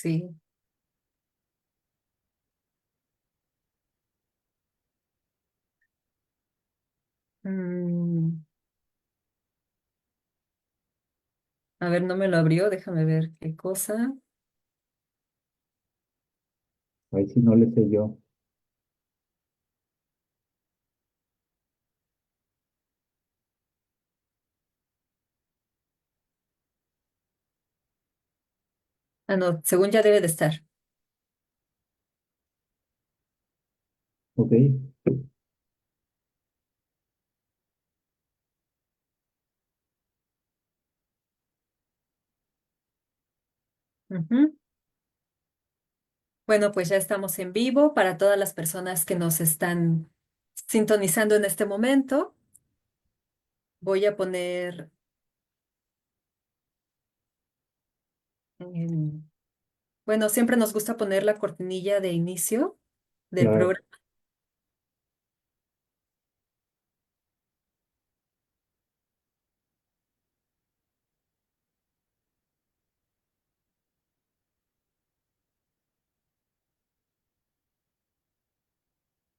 Sí. Mm, a ver, no me lo abrió, déjame ver qué cosa. Ahí sí no le sé yo. Ah, no, según ya debe de estar. Ok, Ujú. Bueno, pues ya estamos en vivo para todas las personas que nos están sintonizando en este momento. Voy a poner, bueno, siempre nos gusta poner la cortinilla de inicio del claro. programa.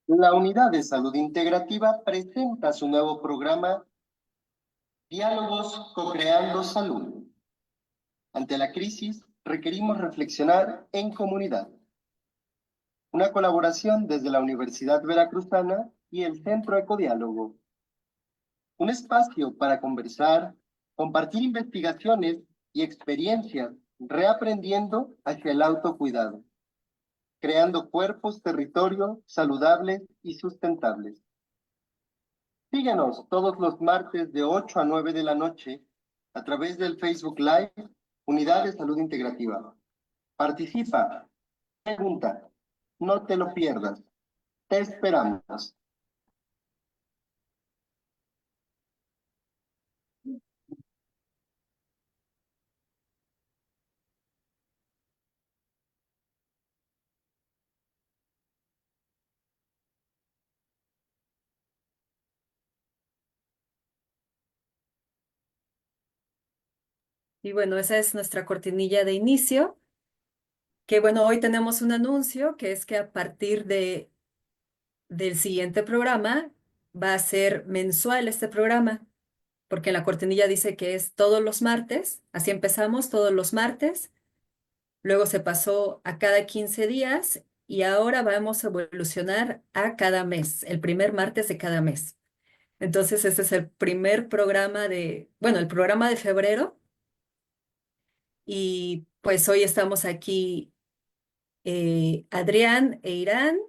La Unidad de Salud Integrativa presenta su nuevo programa Diálogos Co-Creando Salud. Ante la crisis, requerimos reflexionar en comunidad. Una colaboración desde la Universidad Veracruzana y el Centro Ecodiálogo. Un espacio para conversar, compartir investigaciones y experiencias, reaprendiendo hacia el autocuidado, creando cuerpos, territorios saludables y sustentables. Síguenos todos los martes de 8 a 9 de la noche a través del Facebook Live Unidad de Salud Integrativa. Participa, pregunta, no te lo pierdas. Te esperamos. Y bueno, esa es nuestra cortinilla de inicio, que bueno, hoy tenemos un anuncio que es que a partir del siguiente programa va a ser mensual este programa, porque en la cortinilla dice que es todos los martes, así empezamos todos los martes, luego se pasó a cada 15 días y ahora vamos a evolucionar a cada mes, el primer martes de cada mes. Entonces, este es el primer programa bueno, el programa de febrero y pues hoy estamos aquí Adrián e Irán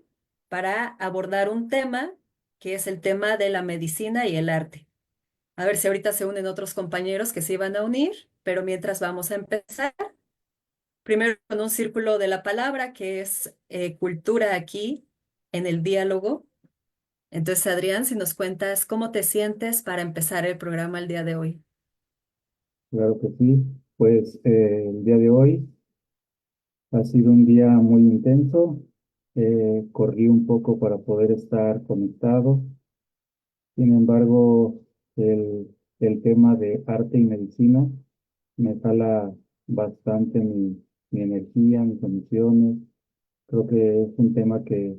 para abordar un tema que es el tema de la medicina y el arte. A ver si ahorita se unen otros compañeros que se iban a unir, pero mientras vamos a empezar, primero con un círculo de la palabra, que es cultura aquí en el diálogo. Entonces, Adrián, si nos cuentas cómo te sientes para empezar el programa el día de hoy. Claro que sí. Pues el día de hoy ha sido un día muy intenso. Corrí un poco para poder estar conectado. Sin embargo, el tema de arte y medicina me jala bastante mi energía, mis emociones. Creo que es un tema que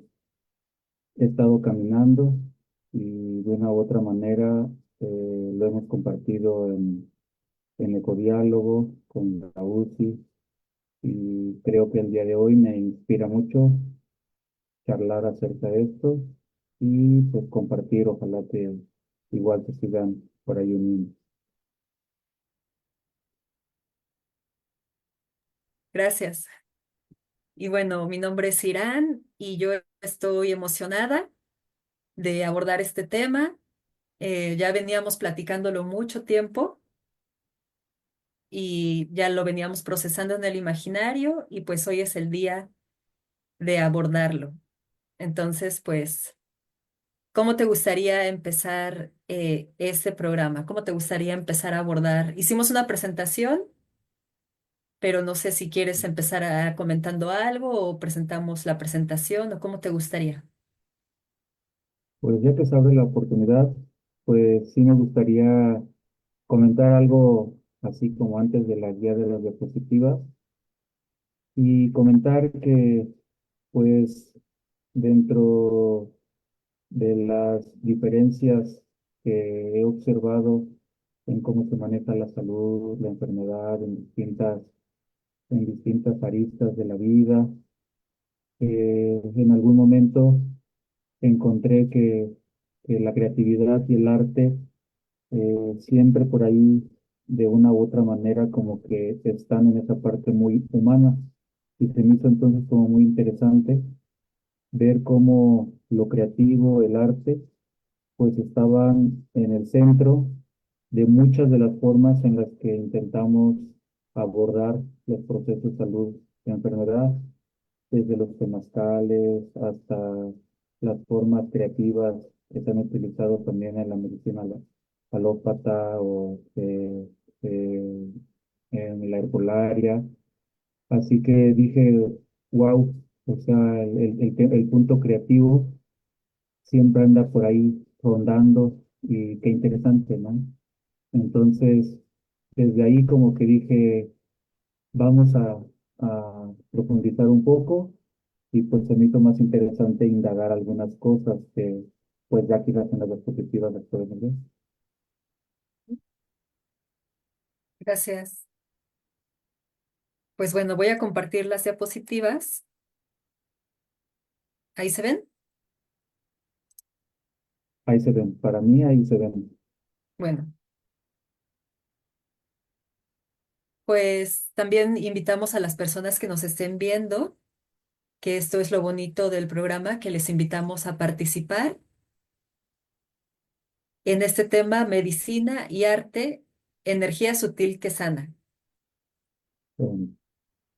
he estado caminando y de una u otra manera lo hemos compartido en Ecodiálogo con la UCI y creo que el día de hoy me inspira mucho charlar acerca de esto y pues compartir, ojalá que igual se sigan por ahí uniendo. Gracias. Y bueno, mi nombre es Irán y yo estoy emocionada de abordar este tema. Ya veníamos platicándolo mucho tiempo y ya lo veníamos procesando en el imaginario y pues hoy es el día de abordarlo. Entonces, pues, ¿cómo te gustaría empezar este programa? ¿Cómo te gustaría empezar a abordar? Hicimos una presentación, pero no sé si quieres empezar comentando algo o presentamos la presentación o cómo te gustaría. Pues ya que se abre la oportunidad, pues sí me gustaría comentar algo así como antes de la guía de las diapositivas. y comentar que, pues, dentro de las diferencias que he observado en cómo se maneja la salud, la enfermedad en distintas aristas de la vida, en algún momento encontré que la creatividad y el arte siempre por ahí, de una u otra manera, como que están en esa parte muy humana. Y se me hizo entonces como muy interesante ver cómo lo creativo, el arte, pues estaban en el centro de muchas de las formas en las que intentamos abordar los procesos de salud y enfermedad, desde los temazcales hasta las formas creativas que se han utilizado también en la medicina alópata o en la herbolaria. Así que dije, wow, o sea, el punto creativo siempre anda por ahí rondando y qué interesante, ¿no? Entonces, desde ahí como que dije, vamos a profundizar un poco y pues se me hizo más interesante indagar algunas cosas que pues ya quizás en las diapositivas las podemos ver. Gracias. Pues bueno, voy a compartir las diapositivas. ¿Ahí se ven? Ahí se ven, para mí ahí se ven. Bueno, pues también invitamos a las personas que nos estén viendo, que esto es lo bonito del programa, que les invitamos a participar en este tema, medicina y arte, energía sutil que sana. Em,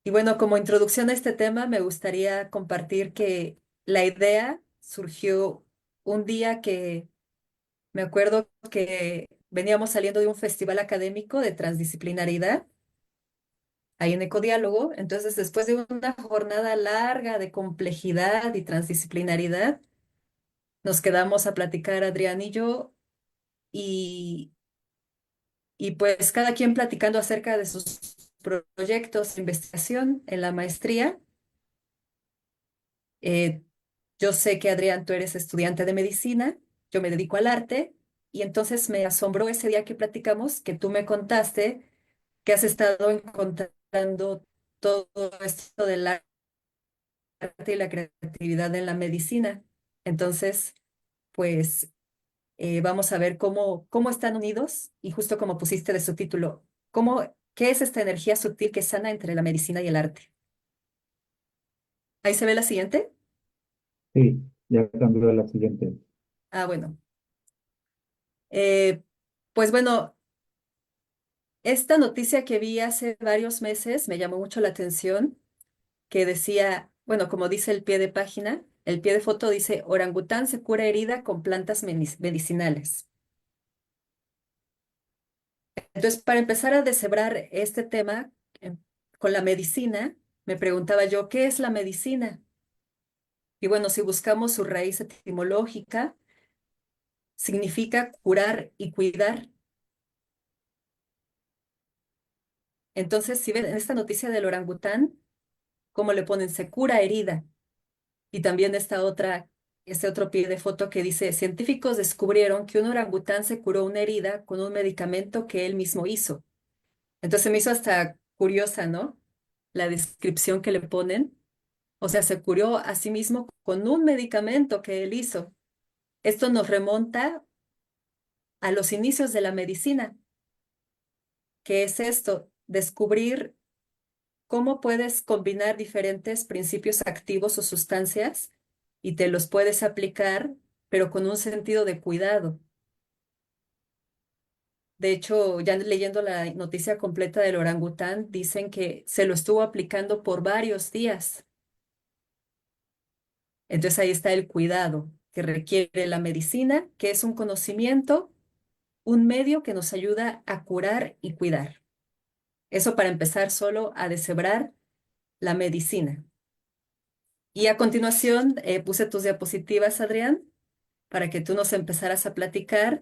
Y bueno, como introducción a este tema, me gustaría compartir que la idea surgió un día que me acuerdo que veníamos saliendo de un festival académico de transdisciplinaridad ahí en Ecodiálogo. Entonces, después de una jornada larga de complejidad y transdisciplinaridad, nos quedamos a platicar Adrián y yo y, y pues cada quien platicando acerca de sus proyectos de investigación en la maestría. Eh, yo sé que Adrián, tú eres estudiante de medicina, yo me dedico al arte y entonces me asombró ese día que platicamos que tú me contaste que has estado encontrando todo esto del arte y la creatividad en la medicina. Entonces, pues vamos a ver cómo están unidos y justo como pusiste de su título, ¿qué es esta energía sutil que sana entre la medicina y el arte? Ahí se ve la siguiente. sí, ya cambió a la siguiente. Ah, bueno. Eh, pues bueno, esta noticia que vi hace varios meses me llamó mucho la atención, que decía, bueno, como dice el pie de página, el pie de foto dice, orangután se cura herida con plantas medicinales. Entonces, para empezar a deshebrar este tema con la medicina, me preguntaba yo, ¿qué es la medicina? Y bueno, si buscamos su raíz etimológica, significa curar y cuidar. Entonces, si ven en esta noticia del orangután, ¿cómo le ponen? Se cura herida. Y también este otro pie de foto que dice, científicos descubrieron que un orangután se curó una herida con un medicamento que él mismo hizo. Entonces me hizo hasta curiosa, ¿no? La descripción que le ponen. O sea, se curó a sí mismo con un medicamento que él hizo. Esto nos remonta a los inicios de la medicina. ¿Qué es esto? Descubrir cómo puedes combinar diferentes principios activos o sustancias y te los puedes aplicar, pero con un sentido de cuidado. De hecho, ya leyendo la noticia completa del orangután, dicen que se lo estuvo aplicando por varios días. Entonces ahí está el cuidado que requiere la medicina, que es un conocimiento, un medio que nos ayuda a curar y cuidar. Eso para empezar solo a deshebrar la medicina. Y a continuación puse tus diapositivas, Adrián, para que tú nos empezaras a platicar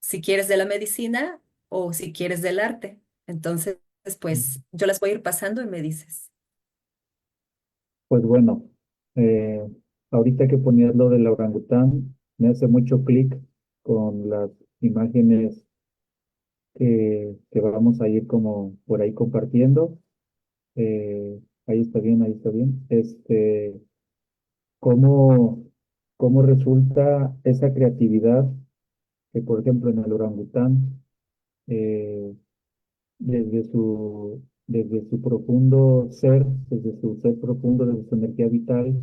si quieres de la medicina o si quieres del arte. Entonces, pues yo las voy a ir pasando y me dices. Pues bueno, eh, ahorita que ponías lo del orangután, me hace mucho clic con las imágenes que vamos a ir como por ahí compartiendo. Ahí está bien, ahí está bien. ¿Cómo, cómo resulta esa creatividad que, por ejemplo, en el orangután, eh, desde su profundo ser, desde su ser profundo, desde su energía vital,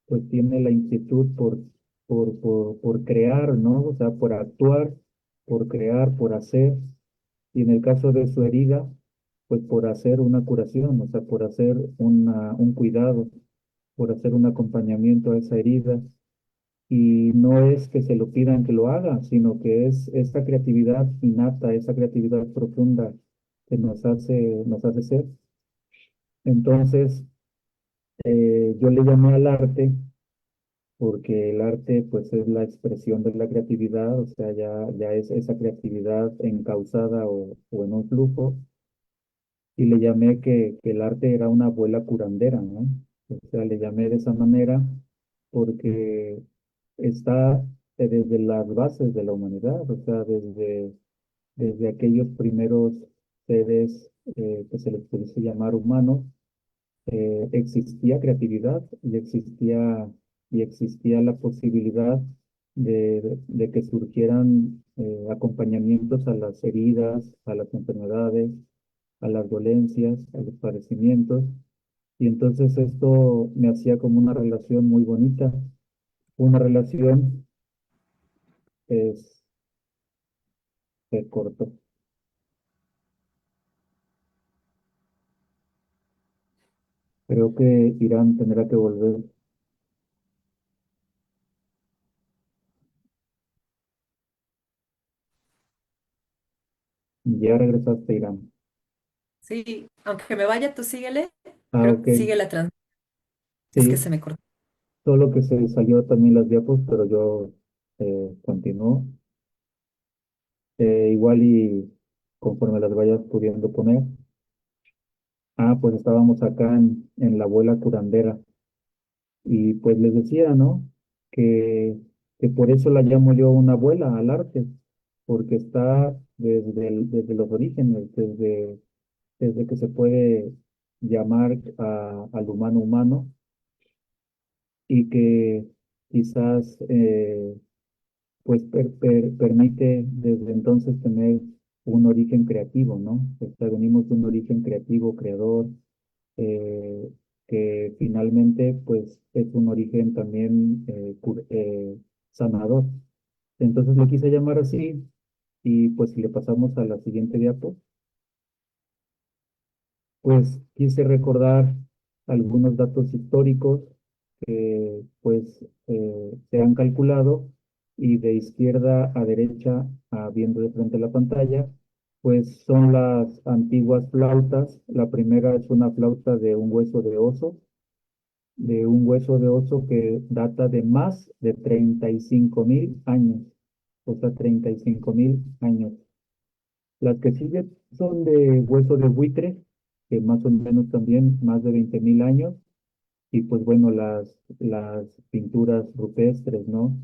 pues tiene la inquietud por crear, ¿no? O sea, por actuar, por crear, por hacer. Y en el caso de su herida, pues por hacer una curación, o sea, por hacer un cuidado, por hacer un acompañamiento a esa herida. Y no es que se lo pidan que lo haga, sino que es esta creatividad innata, esa creatividad profunda que nos hace ser. Entonces, yo le llamé al arte porque el arte pues es la expresión de la creatividad, o sea, ya es esa creatividad encauzada o en un flujo, y le llamé que el arte era una abuela curandera, ¿no? O sea, le llamé de esa manera porque está desde las bases de la humanidad, o sea, desde aquellos primeros seres que se les puede llamar humanos, existía creatividad y existía la posibilidad de que surgieran acompañamientos a las heridas, a las enfermedades, a las dolencias, a los padecimientos. Y entonces esto me hacía como una relación muy bonita, una relación es corto. Creo que Irán tendrá que volver. Ya regresaste, Irán. Sí, aunque me vaya, tú síguele. Ah, Creo ok. que sigue la transmisión. Es que Sí, se me cortó. solo que se salió también las diapos, pero yo continúo. Igual y conforme las vayas pudiendo poner. Ah, pues estábamos acá en la abuela curandera. Y pues les decía, ¿no? Que, que por eso la llamo yo una abuela al arte, porque está desde los orígenes, desde que se puede llamar al humano humano y que quizás pues permite desde entonces tener un origen creativo, ¿no? O sea, venimos de un origen creativo, creador, eh, que finalmente pues es un origen también sanador. Entonces lo quise llamar así y pues si le pasamos a la siguiente diapo, pues quise recordar algunos datos históricos que pues se han calculado y de izquierda a derecha, viendo de frente a la pantalla, pues son las antiguas flautas. La primera es una flauta de un hueso de oso que data de más de 35.000 años, o sea, 35.000 años. Las que siguen son de hueso de buitre, que más o menos también más de 20.000 años, y pues bueno, las pinturas rupestres, ¿no?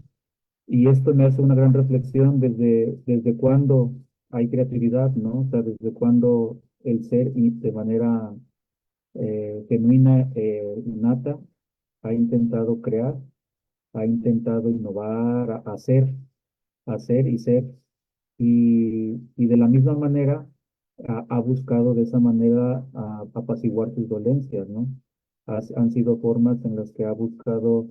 Y esto me hace una gran reflexión desde cuándo hay creatividad, ¿no? O sea, desde cuándo el ser y de manera genuina, innata, ha intentado crear, ha intentado innovar, hacer y ser. Y de la misma manera ha buscado de esa manera apaciguar sus dolencias, ¿no? Han sido formas en las que ha buscado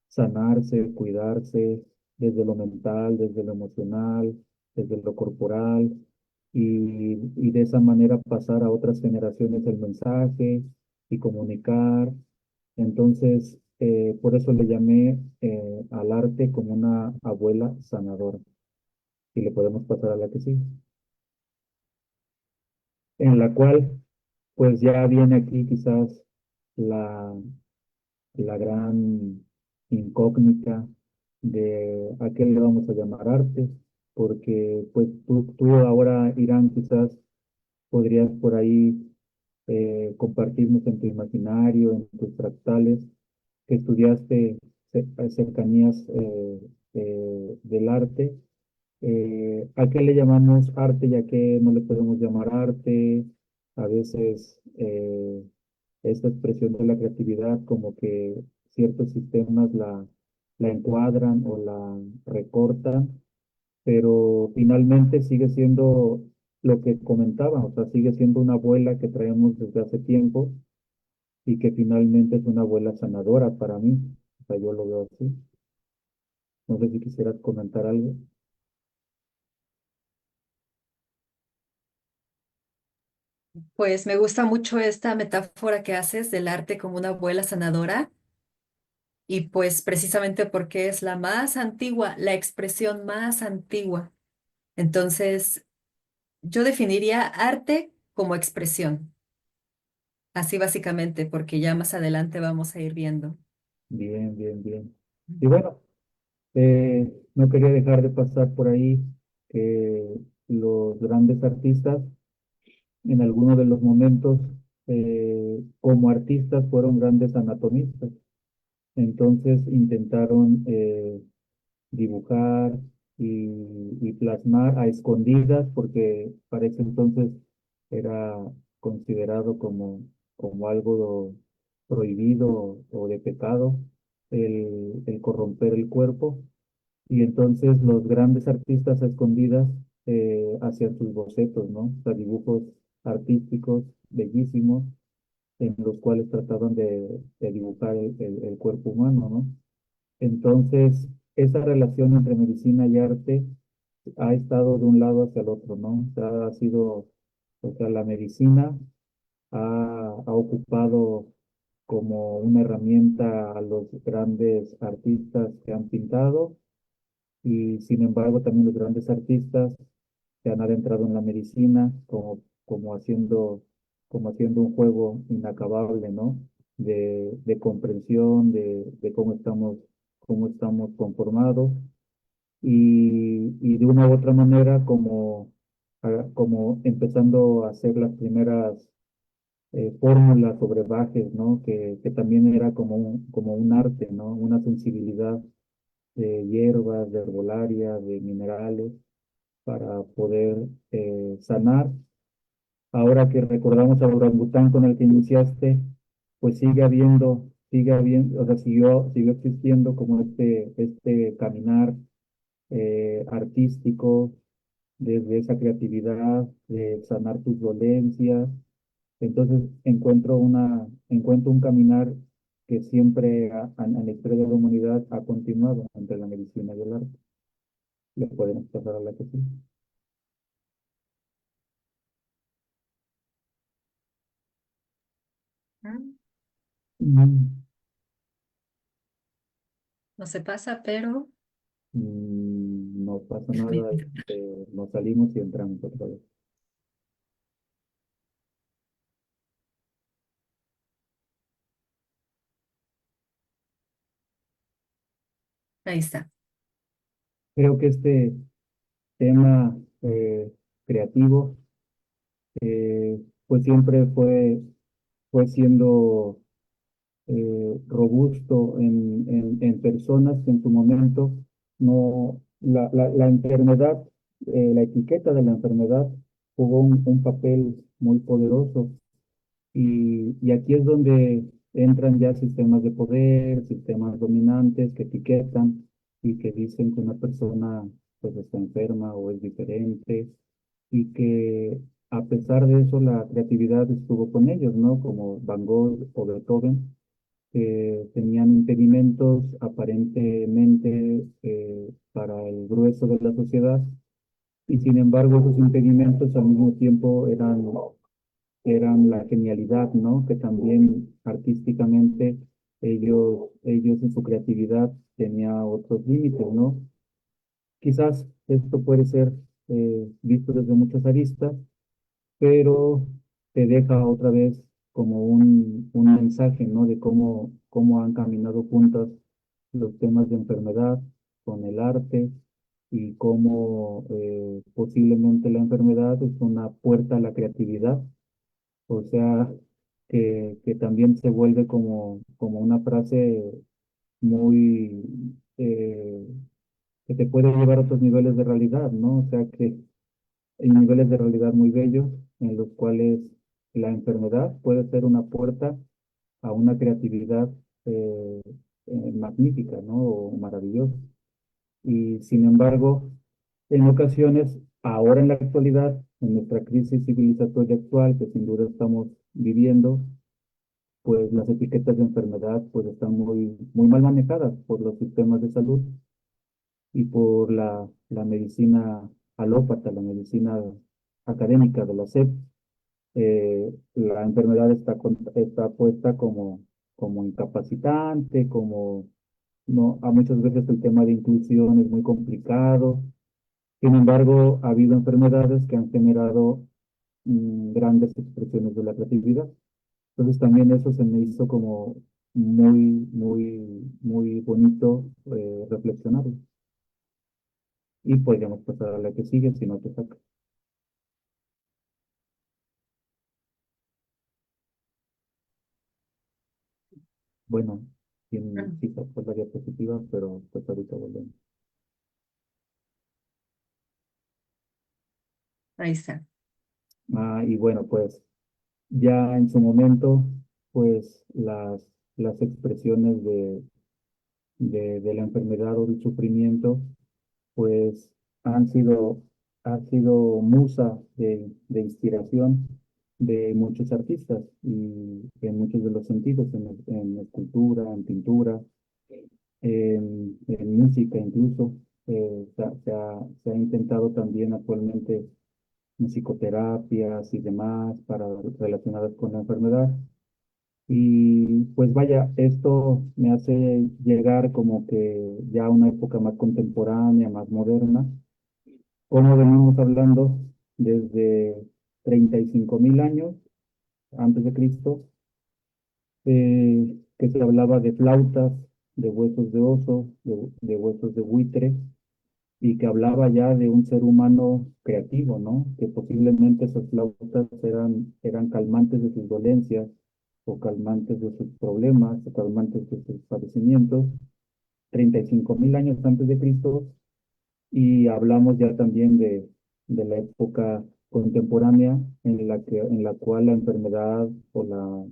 sanarse, cuidarse desde lo mental, desde lo emocional, desde lo corporal, y de esa manera pasar a otras generaciones el mensaje y comunicar. Entonces, por eso le llamé al arte como una abuela sanadora y le podemos pasar a la que sigue, en la cual pues ya viene aquí quizás la, la gran incógnita de a qué le vamos a llamar arte, porque pues tú ahora, Irán, quizás podrías por ahí compartirnos en tu imaginario, en tus fractales, que estudiaste cercanías del arte. ¿A qué le llamamos arte y a qué no le podemos llamar arte? A veces esta expresión de la creatividad como que ciertos sistemas la encuadran o la recortan, pero finalmente sigue siendo lo que comentaba, o sea, sigue siendo una abuela que traemos desde hace tiempo y que finalmente es una abuela sanadora para mí. O sea, yo lo veo así. No sé si quisieras comentar algo. Pues me gusta mucho esta metáfora que haces del arte como una abuela sanadora y pues precisamente porque es la más antigua, la expresión más antigua. Entonces, yo definiría arte como expresión, así básicamente, porque ya más adelante vamos a ir viendo. Bien, bien, bien. Y bueno, no quería dejar de pasar por ahí que los grandes artistas en algunos de los momentos como artistas fueron grandes anatomistas. Entonces intentaron dibujar y plasmar a escondidas, porque para ese entonces era considerado como algo prohibido o de pecado el corromper el cuerpo. Y entonces los grandes artistas a escondidas hacían sus bocetos, ¿no? O sea, dibujos artísticos bellísimos en los cuales trataban de dibujar el cuerpo humano, ¿no? Entonces, esa relación entre medicina y arte ha estado de un lado hacia el otro, ¿no? O sea, ha sido, o sea, la medicina ha ocupado como una herramienta a los grandes artistas que han pintado y sin embargo también los grandes artistas se han adentrado en la medicina como haciendo un juego inacabable, ¿no? De comprensión de cómo estamos conformados y de una u otra manera como empezando a hacer las primeras fórmulas o brebajes, ¿no? Que también era como un arte, ¿no? Una sensibilidad de hierbas, de herbolaria, de minerales, para poder sanar. Ahora que recordamos al orangután con el que iniciaste, pues o sea, siguió existiendo como este caminar artístico, desde esa creatividad, de sanar tus dolencias. Entonces encuentro un caminar que siempre en la historia de la humanidad ha continuado entre la medicina y el arte. Le podemos pasar a la que sí. Mm. Mm, No se pasa, pero no pasa nada, nos salimos y entramos otra vez. ahí está. Creo que este tema creativo, pues siempre fue siendo robusto en personas que en su momento no, la enfermedad, la etiqueta de la enfermedad jugó un papel muy poderoso. Y aquí es donde entran ya sistemas de poder, sistemas dominantes que etiquetan y que dicen que una persona pues está enferma o es diferente y que a pesar de eso la creatividad estuvo con ellos, ¿no? Como Van Gogh o Beethoven, que tenían impedimentos aparentemente para el grueso de la sociedad y sin embargo esos impedimentos al mismo tiempo eran la genialidad, ¿no? Que también artísticamente ellos en su creatividad tenía otros límites, ¿no? Quizás esto puede ser visto desde muchas aristas, pero te deja otra vez como un mensaje, ¿no? De cómo han caminado juntas los temas de enfermedad con el arte y cómo posiblemente la enfermedad es una puerta a la creatividad, o sea, que también se vuelve como una frase muy, que te puede llevar a otros niveles de realidad, ¿no? O sea que hay niveles de realidad muy bellos en los cuales la enfermedad puede ser una puerta a una creatividad eh, magnífica, ¿no? O maravillosa. Y sin embargo, en ocasiones, ahora en la actualidad, en nuestra crisis civilizatoria actual, que sin duda estamos viviendo, pues las etiquetas de enfermedad pues están muy mal manejadas por los sistemas de salud y por la medicina alópata, la medicina académica de la SEP. La enfermedad está puesta como incapacitante, como no, a muchas veces el tema de inclusión es muy complicado. Sin embargo, ha habido enfermedades que han generado grandes expresiones de la creatividad. Entonces también eso se me hizo como muy bonito reflexionarlo. Y podríamos pasar a la que sigue si no te saca. Bueno, sí sacó la diapositiva, pero pues ahorita volvemos. Ahí está. Y bueno, pues ya en su momento, pues las expresiones de la enfermedad o del sufrimiento, pues han sido, han sido musa de inspiración de muchos artistas y en muchos de los sentidos, en escultura, en pintura, en música incluso. Se ha intentado también actualmente en psicoterapias y demás para relacionadas con la enfermedad. Y pues vaya, esto me hace llegar como que ya a una época más contemporánea, más moderna, como venimos hablando desde 35.000 años antes de Cristo, que se hablaba de flautas, de huesos de oso, de huesos de buitre, y que hablaba ya de un ser humano creativo, ¿no? Que posiblemente esas flautas eran calmantes de sus dolencias, o calmantes de sus problemas, o calmantes de sus padecimientos, 35.000 años antes de Cristo, y hablamos ya también de la época contemporánea en la cual la enfermedad o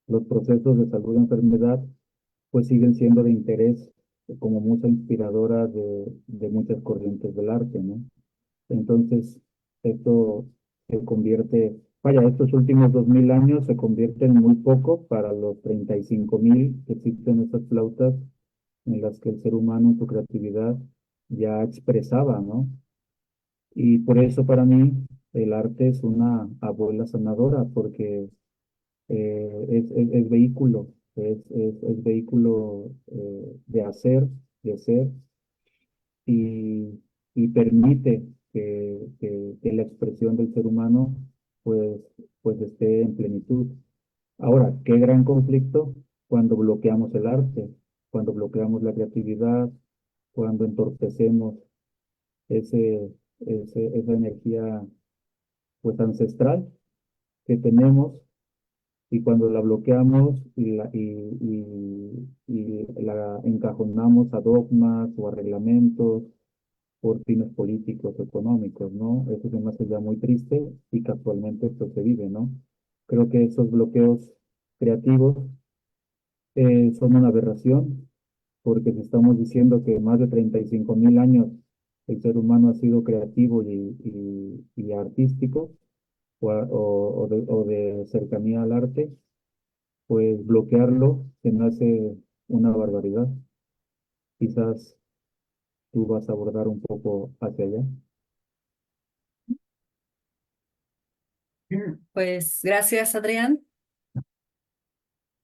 los procesos de salud de enfermedad pues siguen siendo de interés como mucha inspiradora de muchas corrientes del arte, ¿no? Entonces, esto se convierte, vaya, estos últimos 2.000 años se convierten en muy poco para los 35.000 que existen estas flautas en las que el ser humano en su creatividad ya expresaba, ¿no? Y por eso para mí el arte es una abuela sanadora, porque es vehículo, es vehículo de hacer, de ser, y, y permite que la expresión del ser humano pues, pues esté en plenitud. Ahora, qué gran conflicto cuando bloqueamos el arte, cuando bloqueamos la creatividad, cuando entorpecemos esa energía pues ancestral que tenemos, y cuando la bloqueamos y la encajonamos a dogmas o a reglamentos por fines políticos, económicos, ¿no? Eso se me hace ya muy triste y que actualmente esto se vive, ¿no? Creo que esos bloqueos creativos son una aberración, porque si estamos diciendo que más de 35.000 años el ser humano ha sido creativo y artístico, o de cercanía al arte, pues bloquearlo se me hace una barbaridad. Quizás tú vas a abordar un poco hacia allá. Pues gracias, Adrián.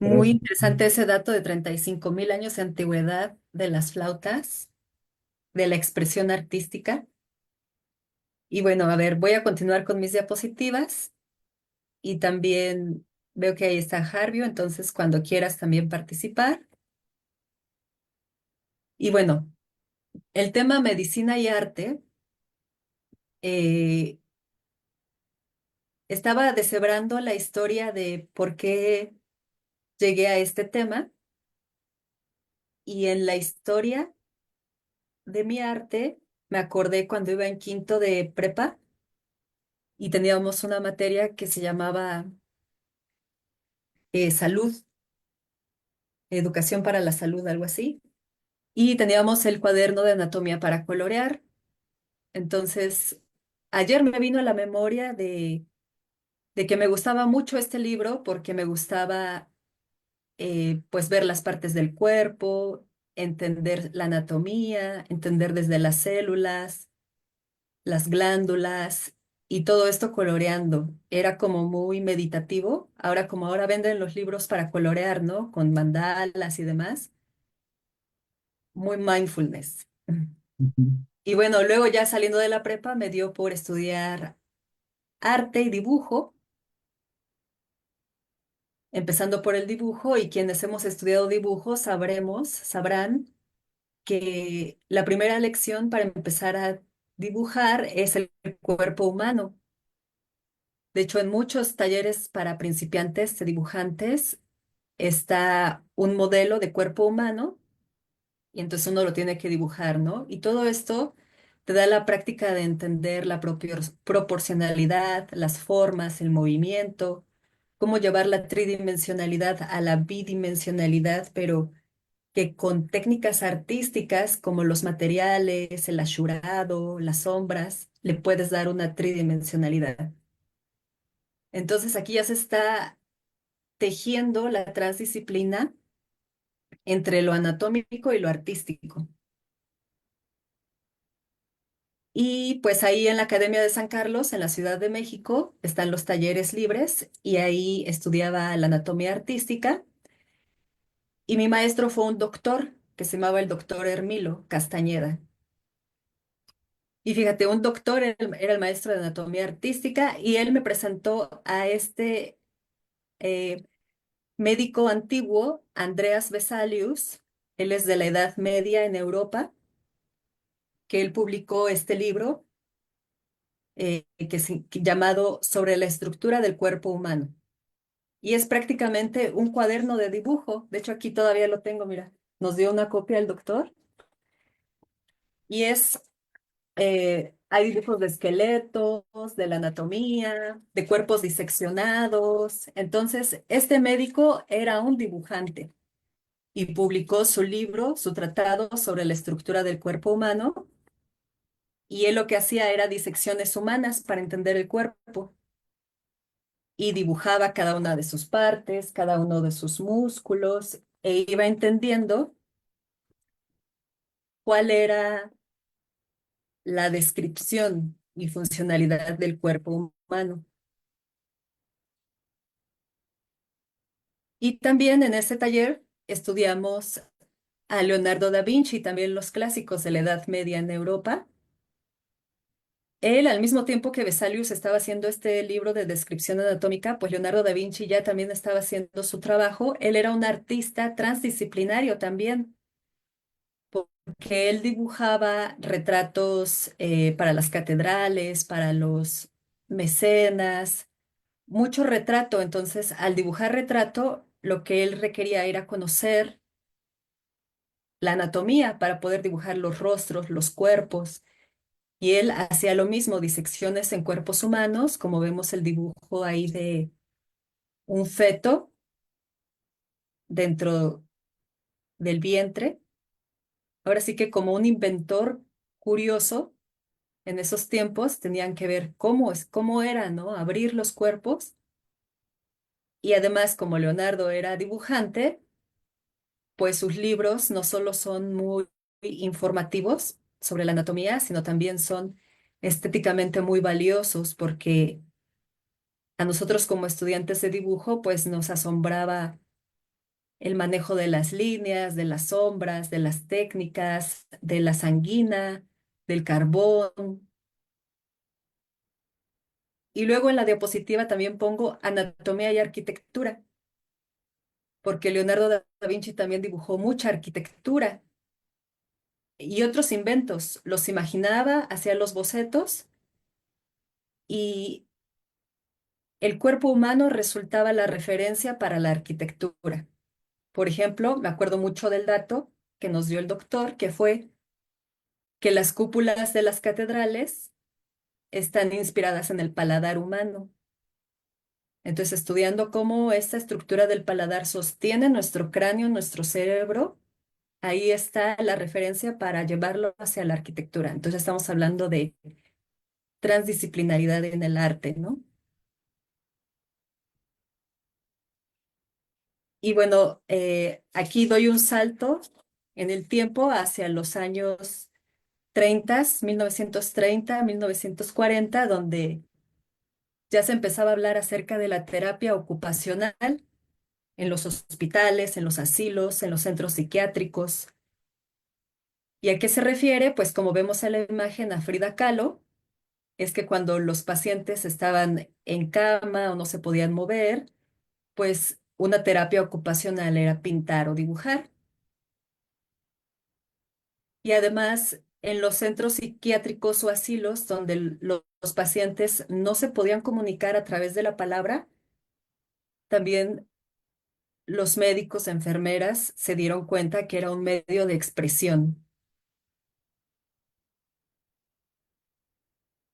Muy Gracias. interesante ese dato de 35.000 años de antigüedad de las flautas, de la expresión artística. Y bueno, a ver, voy a continuar con mis diapositivas y también veo que ahí está Harvio, entonces cuando quieras también participar. Y bueno, el tema medicina y arte, eh, estaba deshebrando la historia de por qué llegué a este tema y en la historia de mi arte me acordé cuando iba en quinto de prepa y teníamos una materia que se llamaba salud, educación para la salud, algo así. Y teníamos el cuaderno de anatomía para colorear. Entonces, ayer me vino a la memoria de que me gustaba mucho este libro porque me gustaba pues ver las partes del cuerpo, entender la anatomía, entender desde las células, las glándulas y todo esto coloreando. Era como muy meditativo. Ahora como ahora venden los libros para colorear, ¿no? Con mandalas y demás, muy mindfulness. Ujú. Y bueno, luego ya saliendo de la prepa me dio por estudiar arte y dibujo, empezando por el dibujo, y quienes hemos estudiado dibujo sabrán que la primera lección para empezar a dibujar es el cuerpo humano. De hecho, en muchos talleres para principiantes de dibujantes está un modelo de cuerpo humano y entonces uno lo tiene que dibujar, ¿no? Y todo esto te da la práctica de entender la proporcionalidad, las formas, el movimiento, cómo llevar la tridimensionalidad a la bidimensionalidad, pero que con técnicas artísticas como los materiales, el asurado, las sombras, le puedes dar una tridimensionalidad. Entonces aquí ya se está tejiendo la transdisciplina entre lo anatómico y lo artístico. Y pues ahí en la Academia de San Carlos, en la Ciudad de México, están los talleres libres y ahí estudiaba la anatomía artística y mi maestro fue un doctor que se llamaba el doctor Hermilo Castañeda. Y fíjate, un doctor era el maestro de anatomía artística y él me presentó a este eh, médico antiguo, Andreas Vesalius. Él es de la Edad Media en Europa, que él publicó este libro llamado Sobre la estructura del cuerpo humano. Y es prácticamente un cuaderno de dibujo. De hecho, aquí todavía lo tengo, mira. Nos dio una copia el doctor. Y hay dibujos de esqueletos, de la anatomía, de cuerpos diseccionados. Entonces, este médico era un dibujante y publicó su libro, su tratado sobre la estructura del cuerpo humano. Y él lo que hacía era disecciones humanas para entender el cuerpo y dibujaba cada una de sus partes, cada uno de sus músculos e iba entendiendo cuál era la descripción y funcionalidad del cuerpo humano. Y también en ese taller estudiamos a Leonardo da Vinci, también los clásicos de la Edad Media en Europa. Él, al mismo tiempo que Vesalius estaba haciendo este libro de descripción anatómica, pues Leonardo da Vinci ya también estaba haciendo su trabajo. Él era un artista transdisciplinario también, porque él dibujaba retratos para las catedrales, para los mecenas, mucho retrato. Entonces, al dibujar retrato, lo que él requería era conocer la anatomía para poder dibujar los rostros, los cuerpos. Y él hacía lo mismo, disecciones en cuerpos humanos, como vemos el dibujo ahí de un feto dentro del vientre. Ahora sí que como un inventor curioso, en esos tiempos tenían que ver cómo era, ¿no? Abrir los cuerpos. Y además, como Leonardo era dibujante, pues sus libros no solo son muy informativos sobre la anatomía, sino también son estéticamente muy valiosos porque a nosotros como estudiantes de dibujo, pues nos asombraba el manejo de las líneas, de las sombras, de las técnicas, de la sanguina, del carbón. Y luego en la diapositiva también pongo anatomía y arquitectura, porque Leonardo da Vinci también dibujó mucha arquitectura y otros inventos. Los imaginaba, hacía los bocetos y el cuerpo humano resultaba la referencia para la arquitectura. Por ejemplo, me acuerdo mucho del dato que nos dio el doctor, que fue que las cúpulas de las catedrales están inspiradas en el paladar humano. Entonces, estudiando cómo esta estructura del paladar sostiene nuestro cráneo, nuestro cerebro, ahí está la referencia para llevarlo hacia la arquitectura. Entonces, estamos hablando de transdisciplinaridad en el arte, ¿no? Y bueno, aquí doy un salto en el tiempo hacia los años 30, 1930, 1940, donde ya se empezaba a hablar acerca de la terapia ocupacional en los hospitales, en los asilos, en los centros psiquiátricos. ¿Y a qué se refiere? Pues como vemos en la imagen a Frida Kahlo, es que cuando los pacientes estaban en cama o no se podían mover, pues una terapia ocupacional era pintar o dibujar. Y además, en los centros psiquiátricos o asilos donde los pacientes no se podían comunicar a través de la palabra, también los médicos, enfermeras se dieron cuenta que era un medio de expresión.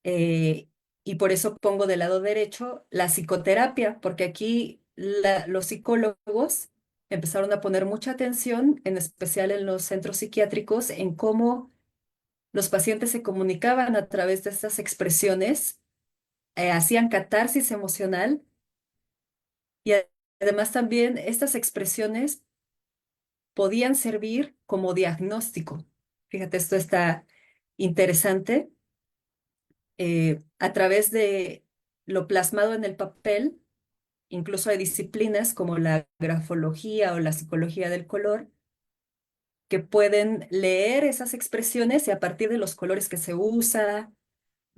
Eh, y por eso pongo del lado derecho la psicoterapia, porque aquí los psicólogos empezaron a poner mucha atención, en especial en los centros psiquiátricos, en cómo los pacientes se comunicaban a través de estas expresiones, hacían catarsis emocional y además también estas expresiones podían servir como diagnóstico. Fíjate, esto está interesante. A través de lo plasmado en el papel, incluso hay disciplinas como la grafología o la psicología del color que pueden leer esas expresiones y a partir de los colores que se usa,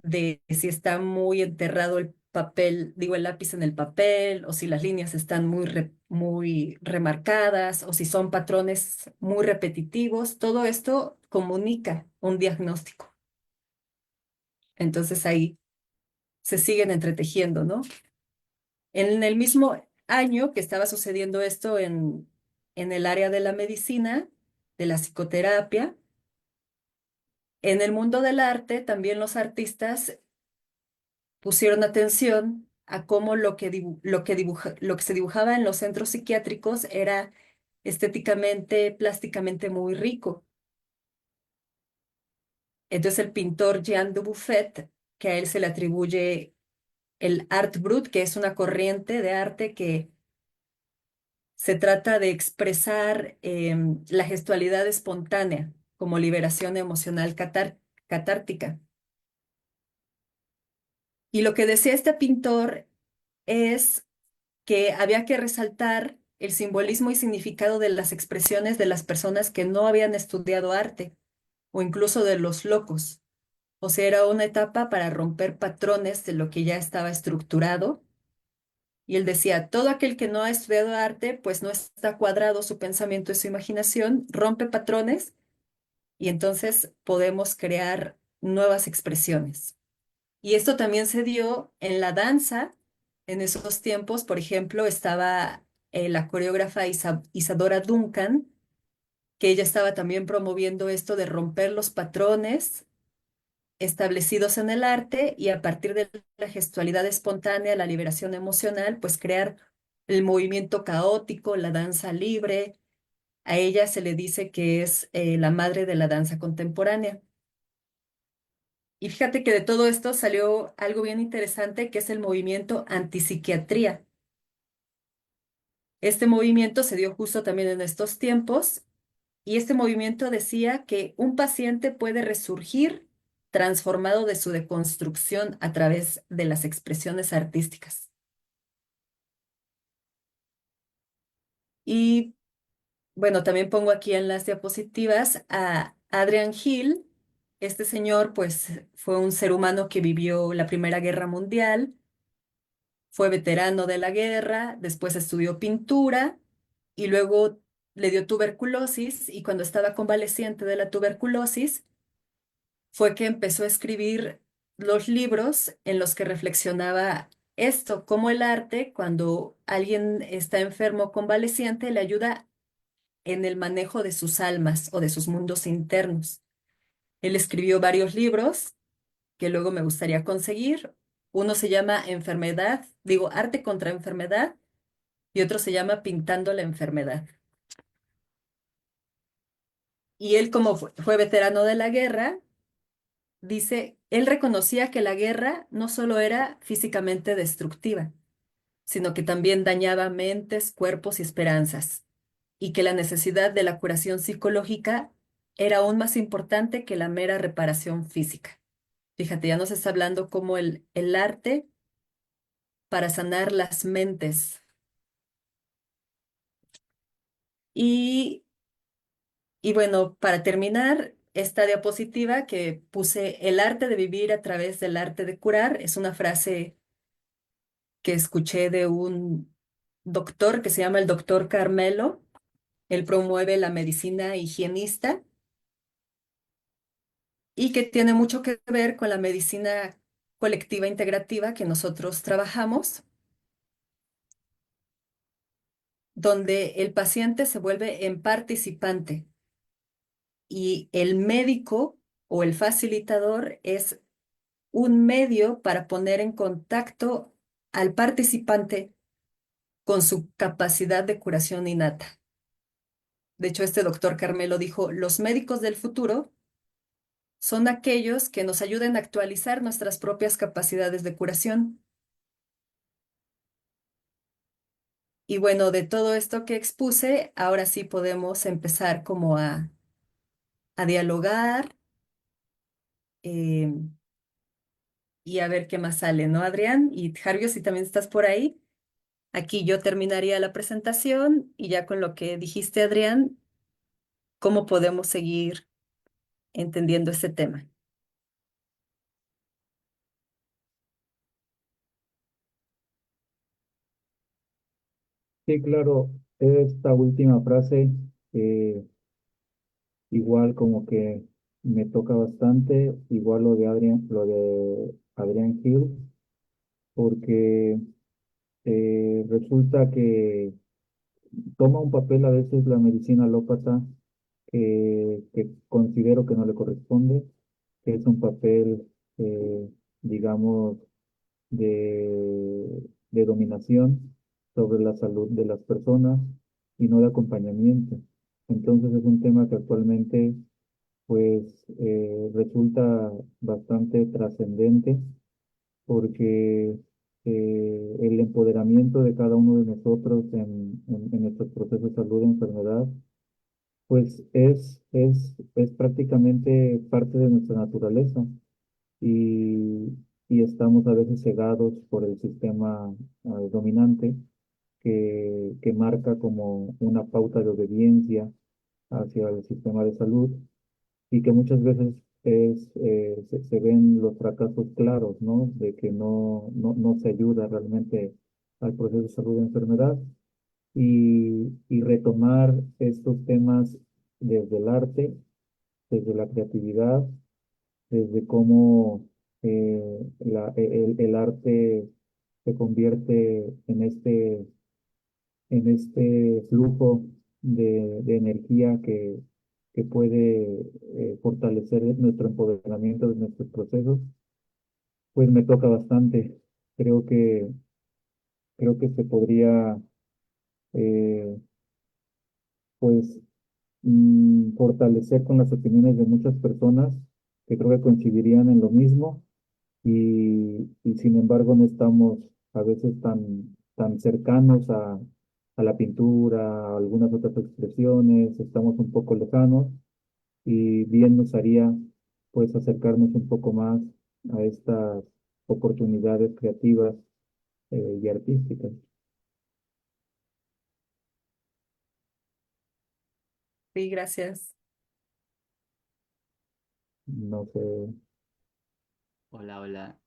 de si está muy enterrado el papel, digo, el lápiz en el papel, o si las líneas están muy remarcadas, o si son patrones muy repetitivos, todo esto comunica un diagnóstico. Entonces ahí se siguen entretejiendo, ¿no? En el mismo año que estaba sucediendo esto en el área de la medicina, de la psicoterapia, en el mundo del arte, también los artistas pusieron atención a cómo lo que se dibujaba en los centros psiquiátricos era estéticamente, plásticamente muy rico. Entonces el pintor Jean Dubuffet, que a él se le atribuye el Art Brut, que es una corriente de arte que se trata de expresar la gestualidad espontánea como liberación emocional catártica. Y lo que decía este pintor es que había que resaltar el simbolismo y significado de las expresiones de las personas que no habían estudiado arte o incluso de los locos. O sea, era una etapa para romper patrones de lo que ya estaba estructurado. Y él decía, todo aquel que no ha estudiado arte, pues no está cuadrado su pensamiento y su imaginación, rompe patrones y entonces podemos crear nuevas expresiones. Y esto también se dio en la danza. En esos tiempos, por ejemplo, estaba la coreógrafa Isadora Duncan, que ella estaba también promoviendo esto de romper los patrones establecidos en el arte y a partir de la gestualidad espontánea, la liberación emocional, pues crear el movimiento caótico, la danza libre. A ella se le dice que es la madre de la danza contemporánea. Y fíjate que de todo esto salió algo bien interesante, que es el movimiento antipsiquiatría. Este movimiento se dio justo también en estos tiempos y este movimiento decía que un paciente puede resurgir transformado de su deconstrucción a través de las expresiones artísticas. Y bueno, también pongo aquí en las diapositivas a Adrian Hill. Este señor, pues, fue un ser humano que vivió la Primera Guerra Mundial, fue veterano de la guerra, después estudió pintura y luego le dio tuberculosis y cuando estaba convaleciente de la tuberculosis fue que empezó a escribir los libros en los que reflexionaba esto, cómo el arte, cuando alguien está enfermo convaleciente, le ayuda en el manejo de sus almas o de sus mundos internos. Él escribió varios libros que luego me gustaría conseguir. Uno se llama Arte contra Enfermedad, y otro se llama Pintando la Enfermedad. Y él, como fue veterano de la guerra, dice, él reconocía que la guerra no solo era físicamente destructiva, sino que también dañaba mentes, cuerpos y esperanzas, y que la necesidad de la curación psicológica era aún más importante que la mera reparación física. Fíjate, ya nos está hablando como el arte para sanar las mentes. Y, y bueno, para terminar, esta diapositiva que puse, el arte de vivir a través del arte de curar, es una frase que escuché de un doctor que se llama el doctor Carmelo. Él promueve la medicina higienista y que tiene mucho que ver con la medicina colectiva integrativa que nosotros trabajamos, donde el paciente se vuelve en participante y el médico o el facilitador es un medio para poner en contacto al participante con su capacidad de curación innata. De hecho, este doctor Carmelo dijo, los médicos del futuro son aquellos que nos ayuden a actualizar nuestras propias capacidades de curación. Y bueno, de todo esto que expuse, ahora sí podemos empezar como a dialogar eh, y a ver qué más sale, ¿no, Adrián? Y Javier, si también estás por ahí, aquí yo terminaría la presentación y ya con lo que dijiste, Adrián, ¿cómo podemos seguir entendiendo este tema? Sí, claro, esta última frase eh, igual como que me toca bastante, igual lo de Adrián Hill, porque resulta que toma un papel a veces la medicina alópata que considero que no le corresponde, que es un papel, digamos, de dominación sobre la salud de las personas y no de acompañamiento. Entonces es un tema que actualmente pues resulta bastante trascendente porque el empoderamiento de cada uno de nosotros en nuestros procesos de salud y enfermedad pues es prácticamente parte de nuestra naturaleza y, y estamos a veces cegados por el sistema dominante que marca como una pauta de obediencia hacia el sistema de salud y que muchas veces se ven los fracasos claros, ¿no? De que no se ayuda realmente al proceso de salud de enfermedad y retomar estos temas desde el arte, desde la creatividad, desde cómo el arte se convierte en este flujo de energía que puede fortalecer nuestro empoderamiento de nuestros procesos, pues me toca bastante. Creo que, creo que se podría, eh, pues, fortalecer con las opiniones de muchas personas que creo que coincidirían en lo mismo y sin embargo no estamos a veces tan cercanos a la pintura, a algunas otras expresiones, estamos un poco lejanos y bien nos haría pues acercarnos un poco más a estas oportunidades creativas y artísticas. Sí, gracias. No sé, Hola, hola.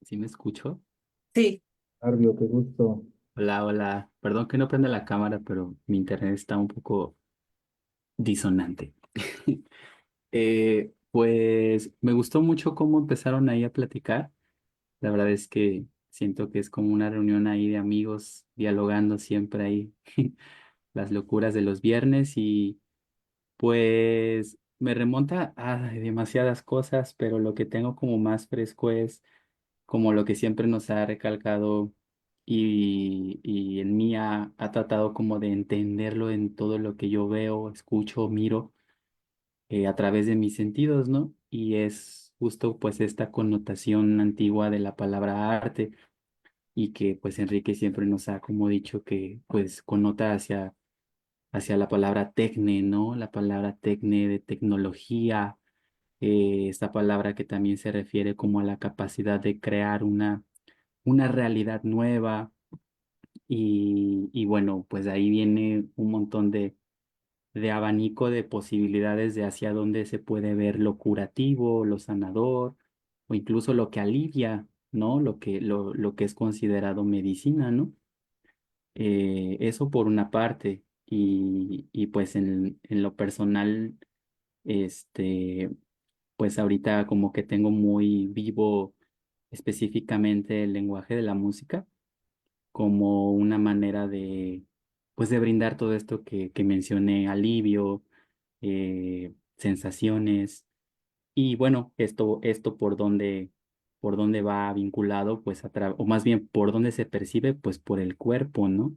¿Sí me escucho? Sí, Arbio, qué gusto. Hola, hola. Perdón que no prenda la cámara, pero mi internet está un poco disonante. Pues me gustó mucho cómo empezaron ahí a platicar. La verdad es que Siento que es como una reunión ahí de amigos dialogando siempre ahí las locuras de los viernes y pues me remonta a demasiadas cosas, pero lo que tengo como más fresco es como lo que siempre nos ha recalcado y en mí ha tratado como de entenderlo en todo lo que yo veo, escucho, miro a través de mis sentidos, ¿no? Y es justo pues esta connotación antigua de la palabra arte y que pues Enrique siempre nos ha como dicho que pues connota hacia la palabra tecne, ¿no? La palabra tecne de tecnología, esta palabra que también se refiere como a la capacidad de crear una realidad nueva y bueno, pues de ahí viene un montón de abanico de posibilidades de hacia dónde se puede ver lo curativo, lo sanador o incluso lo que alivia, ¿no? Lo que es considerado medicina, ¿no? Eso por una parte y pues en lo personal, este, pues ahorita como que tengo muy vivo específicamente el lenguaje de la música como una manera pues de brindar todo esto que mencioné, alivio, sensaciones, y bueno, esto por dónde va vinculado, pues o más bien por dónde se percibe, pues por el cuerpo, ¿no?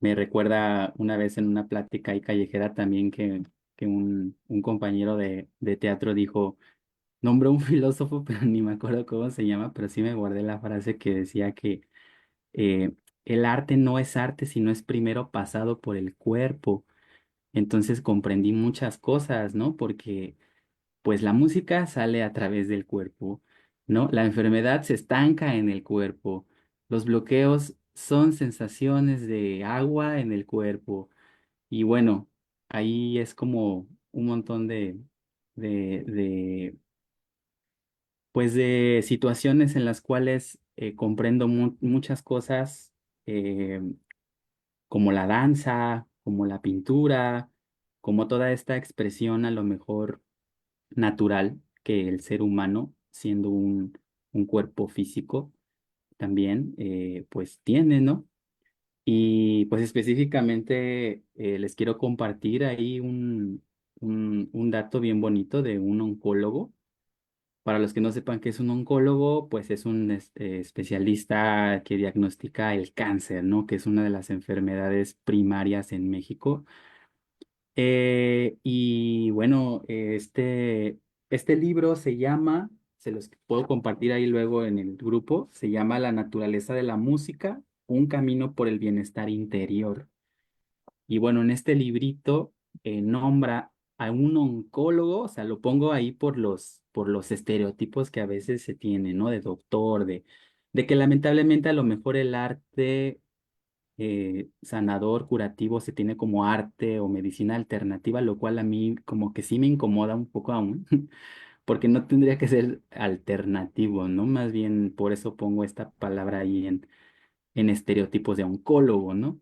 Me recuerda una vez en una plática ahí callejera también que un compañero de teatro dijo, nombró un filósofo, pero ni me acuerdo cómo se llama, pero sí me guardé la frase que decía que eh, el arte no es arte si no es primero pasado por el cuerpo. Entonces comprendí muchas cosas, ¿no? Porque pues la música sale a través del cuerpo, ¿no? La enfermedad se estanca en el cuerpo. Los bloqueos son sensaciones de agua en el cuerpo. Y bueno, ahí es como un montón de pues de situaciones en las cuales comprendo muchas cosas eh, como la danza, como la pintura, como toda esta expresión a lo mejor natural que el ser humano, siendo un cuerpo físico, también pues tiene, ¿no? Y pues específicamente les quiero compartir ahí un dato bien bonito de un oncólogo. Para los que no sepan qué es un oncólogo, pues es un especialista que diagnostica el cáncer, ¿no? Que es una de las enfermedades primarias en México. Y bueno, este libro se llama, se los puedo compartir ahí luego en el grupo, se llama La naturaleza de la música, un camino por el bienestar interior. Y bueno, en este librito nombra a un oncólogo, o sea, lo pongo ahí por los estereotipos que a veces se tienen, ¿no? De doctor, de que lamentablemente a lo mejor el arte sanador, curativo, se tiene como arte o medicina alternativa, lo cual a mí como que sí me incomoda un poco aún, porque no tendría que ser alternativo, ¿no? Más bien por eso pongo esta palabra ahí en estereotipos de oncólogo, ¿no?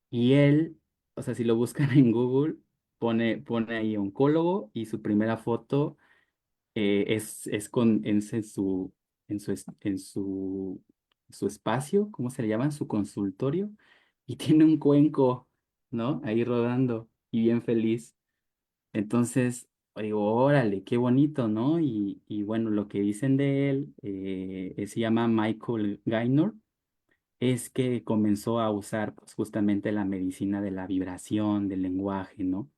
Y él, o sea, si lo buscan en Google, pone ahí oncólogo y su primera foto es en su espacio, ¿cómo se le llama? En su consultorio, y tiene un cuenco, ¿no? Ahí rodando y bien feliz. Entonces, digo, órale, qué bonito, ¿no? Y bueno, lo que dicen de él, se llama Michael Gaynor, es que comenzó a usar pues, justamente la medicina de la vibración, del lenguaje, ¿no?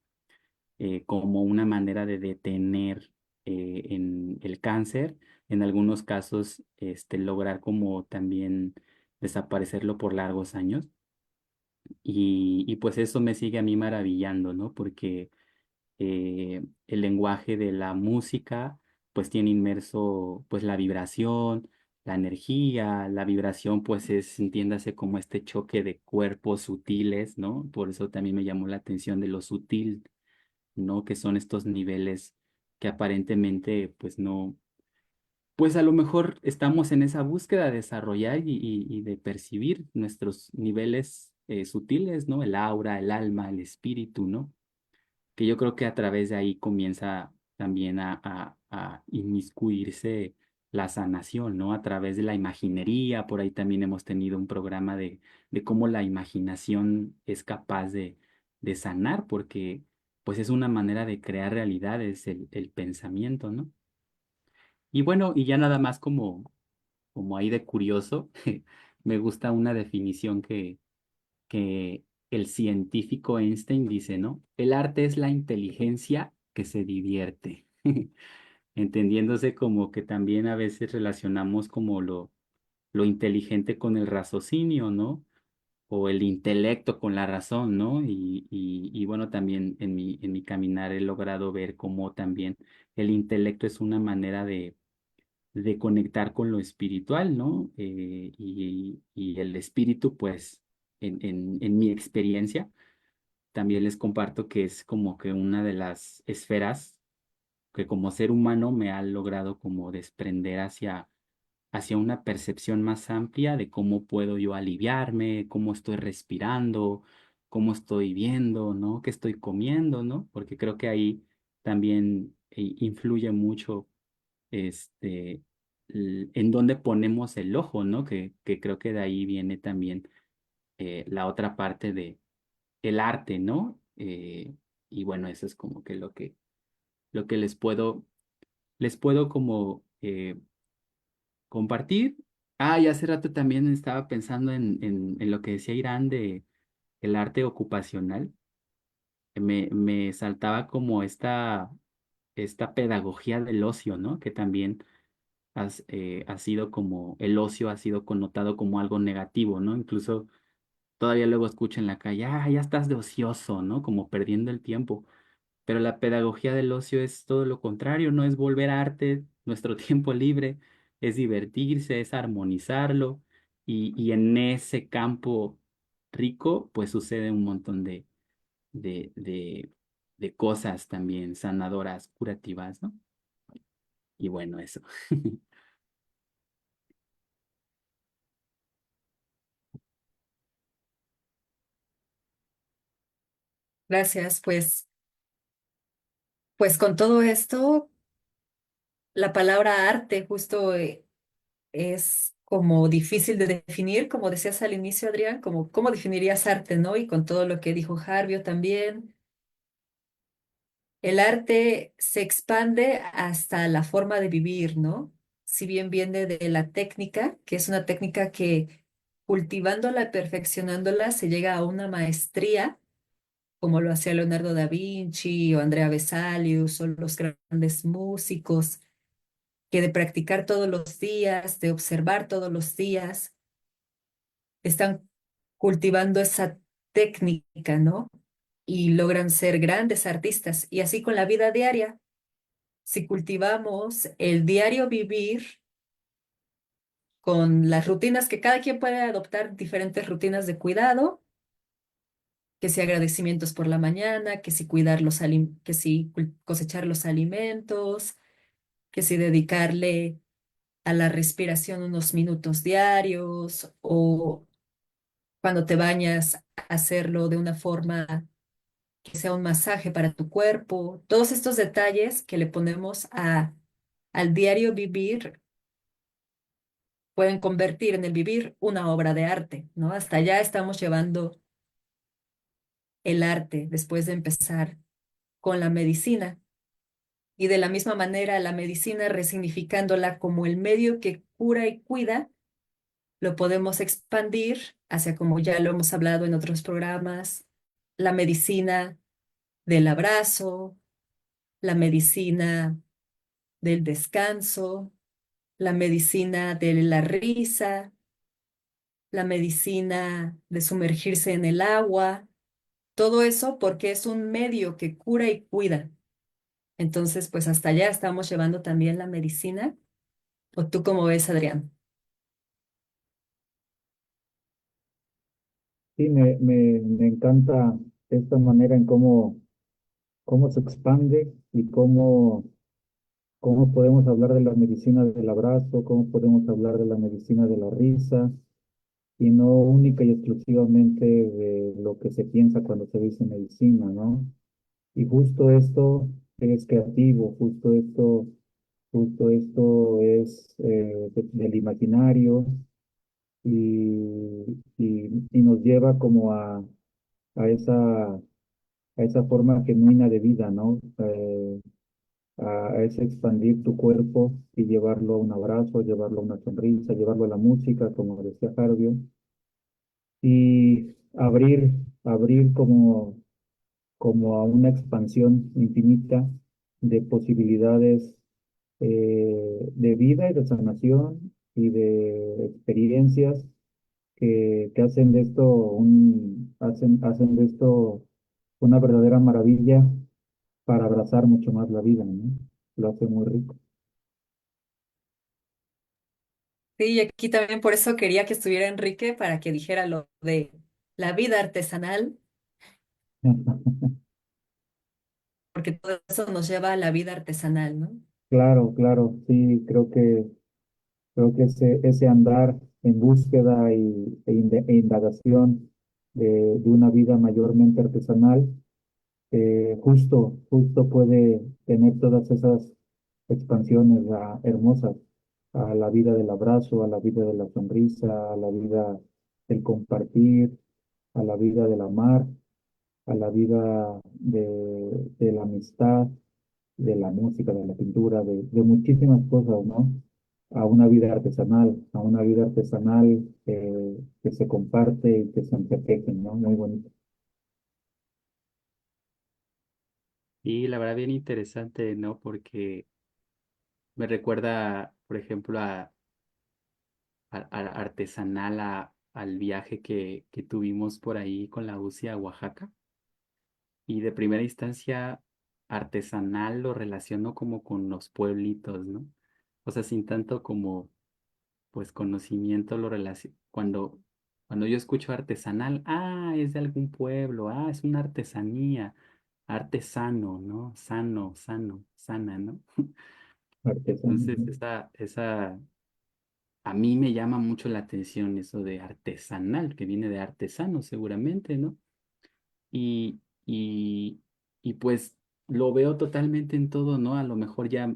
Como una manera de detener en el cáncer, en algunos casos lograr como también desaparecerlo por largos años. Y pues eso me sigue a mí maravillando, ¿no? Porque el lenguaje de la música pues tiene inmerso pues la vibración, la energía, la vibración pues es, entiéndase como este choque de cuerpos sutiles, ¿no? Por eso también me llamó la atención de lo sutil, ¿no? Que son estos niveles que aparentemente, pues no, pues a lo mejor estamos en esa búsqueda de desarrollar y de percibir nuestros niveles sutiles, ¿no? El aura, el alma, el espíritu, ¿no? Que yo creo que a través de ahí comienza también a inmiscuirse la sanación, ¿no? A través de la imaginería, por ahí también hemos tenido un programa de cómo la imaginación es capaz de sanar, porque pues es una manera de crear realidades, el pensamiento, ¿no? Y bueno, y ya nada más como ahí de curioso, me gusta una definición que el científico Einstein dice, ¿no? El arte es la inteligencia que se divierte, entendiéndose como que también a veces relacionamos como lo inteligente con el raciocinio, ¿no? O el intelecto con la razón, ¿no? Y bueno, también en mi caminar he logrado ver cómo también el intelecto es una manera de conectar con lo espiritual, ¿no? Y el espíritu, pues, en mi experiencia, también les comparto que es como que una de las esferas que como ser humano me ha logrado como desprender hacia una percepción más amplia de cómo puedo yo aliviarme, cómo estoy respirando, cómo estoy viendo, ¿no? ¿Qué estoy comiendo, ¿no? Porque creo que ahí también influye mucho este, en dónde ponemos el ojo, ¿no? Que creo que de ahí viene también la otra parte de el arte, ¿no? Y bueno, eso es como que lo que les puedo como compartir. Ah, y hace rato también estaba pensando en lo que decía Irán de el arte ocupacional. Me saltaba como esta pedagogía del ocio, ¿no? Que también ha sido como, el ocio ha sido connotado como algo negativo, ¿no? Incluso todavía luego escucho en la calle, ah, ya estás de ocioso, ¿no? Como perdiendo el tiempo. Pero la pedagogía del ocio es todo lo contrario, no es volver arte nuestro tiempo libre, es divertirse, es armonizarlo y en ese campo rico pues sucede un montón de, de, de cosas también sanadoras, curativas, ¿no? Y bueno, eso. Gracias, pues con todo esto, la palabra arte justo es como difícil de definir, como decías al inicio, Adrián, como cómo definirías arte, ¿no? Y con todo lo que dijo Harvio también, el arte se expande hasta la forma de vivir, ¿no? Si bien viene de la técnica, que es una técnica que cultivándola y perfeccionándola se llega a una maestría, como lo hacía Leonardo da Vinci o Andrea Vesalius o los grandes músicos, que de practicar todos los días, de observar todos los días, están cultivando esa técnica, ¿no? Y logran ser grandes artistas. Y así con la vida diaria, si cultivamos el diario vivir con las rutinas que cada quien puede adoptar, diferentes rutinas de cuidado, que si agradecimientos por la mañana, que si cuidar que si cosechar los alimentos, que si dedicarle a la respiración unos minutos diarios o cuando te bañas, hacerlo de una forma que sea un masaje para tu cuerpo. Todos estos detalles que le ponemos al diario vivir pueden convertir en el vivir una obra de arte, ¿no? Hasta allá estamos llevando el arte después de empezar con la medicina. Y de la misma manera, la medicina, resignificándola como el medio que cura y cuida, lo podemos expandir hacia, como ya lo hemos hablado en otros programas, la medicina del abrazo, la medicina del descanso, la medicina de la risa, la medicina de sumergirse en el agua, todo eso porque es un medio que cura y cuida. Entonces, pues hasta allá estamos llevando también la medicina. ¿O tú cómo ves, Adrián? Sí, me encanta esta manera en cómo se expande y cómo podemos hablar de la medicina del abrazo, cómo podemos hablar de la medicina de la risa, y no única y exclusivamente de lo que se piensa cuando se dice medicina, ¿no? Y justo esto es creativo, justo esto Justo esto es del imaginario y nos lleva como a esa forma genuina de vida, ¿no? A ese expandir tu cuerpo y llevarlo a un abrazo, llevarlo a una sonrisa, llevarlo a la música, como decía Harbio, y abrir como a una expansión infinita de posibilidades de vida y de sanación y de experiencias que hacen de esto hacen de esto una verdadera maravilla para abrazar mucho más la vida, ¿no? Lo hace muy rico. Sí, y aquí también por eso quería que estuviera Enrique para que dijera lo de la vida artesanal, porque todo eso nos lleva a la vida artesanal, ¿no? Claro, claro, sí, creo que ese andar en búsqueda e indagación de una vida mayormente artesanal, justo puede tener todas esas expansiones hermosas a la vida del abrazo, a la vida de la sonrisa, a la vida del compartir, a la vida del amar, a la vida de la amistad, de la música, de la pintura, de muchísimas cosas, ¿no? A una vida artesanal que se comparte y que se entreteje, ¿no? Muy bonito. Y la verdad bien interesante, ¿no? Porque me recuerda, por ejemplo, a artesanal al viaje que tuvimos por ahí con la UCI a Oaxaca. Y de primera instancia, artesanal lo relaciono como con los pueblitos, ¿no? O sea, sin tanto como, pues, conocimiento lo relaciono. Cuando yo escucho artesanal, es de algún pueblo, es una artesanía, artesano, ¿no? Sano, sano, sana, ¿no? Artesano, Entonces, ¿no? a mí me llama mucho la atención eso de artesanal, que viene de artesano seguramente, ¿no? Y, y, y pues lo veo totalmente en todo, ¿no? A lo mejor ya,